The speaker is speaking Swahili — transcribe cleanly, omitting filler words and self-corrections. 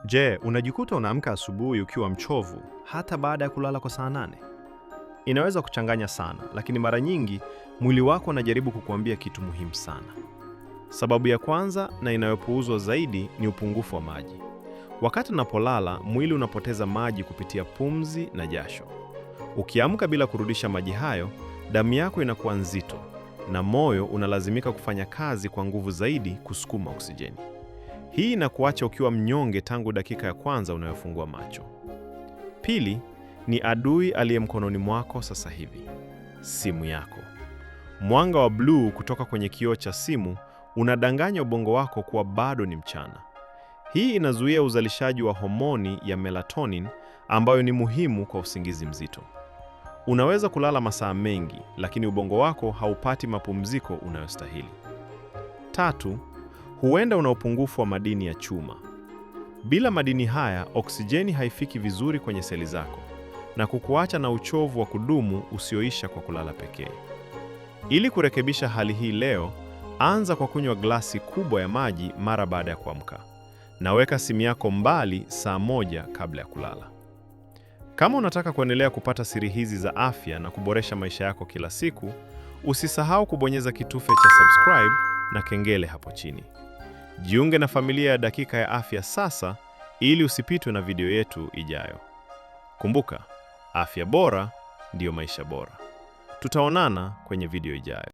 Je, unajikuta unaamka asubuhi ukiwa mchovu hata baada ya kulala kwa saa 8? Inaweza kuchanganya sana, lakini mara nyingi mwili wako unajaribu kukuambia kitu muhimu sana. Sababu ya kwanza na inayopuuzwa zaidi ni upungufu wa maji. Wakati unapolala, mwili unapoteza maji kupitia pumzi na jasho. Ukiamka bila kurudisha maji hayo, damu yako inakuwa nzito na moyo unalazimika kufanya kazi kwa nguvu zaidi kusukuma oksijeni. Hii inakuacha ukiwa mnyonge tangu dakika ya kwanza unayofungua macho. Pili, ni adui aliye mkononi mwako sasa hivi: simu yako. Mwanga wa bluu kutoka kwenye kioo cha simu unadanganya ubongo wako kuwa bado ni mchana. Hii inazuia uzalishaji wa homoni ya melatonin ambayo ni muhimu kwa usingizi mzito. Unaweza kulala masaa mengi, lakini ubongo wako haupati mapumziko unayostahili. Tatu, huenda una upungufu wa madini ya chuma. Bila madini haya, oksijeni haifiki vizuri kwenye seli zako na kukuacha na uchovu wa kudumu usioisha kwa kulala pekee. Ili kurekebisha hali hii leo, anza kwa kunywa glasi kubwa ya maji mara baada ya kuamka. Na weka simu yako mbali saa 1 kabla ya kulala. Kama unataka kuendelea kupata siri hizi za afya na kuboresha maisha yako kila siku, usisahau kubonyeza kitufe cha subscribe na kengele hapo chini. Jiunge na familia ya Dakika ya Afya sasa ili usipitwe na video yetu ijayo. Kumbuka, afya bora ndiyo maisha bora. Tutaonana kwenye video ijayo.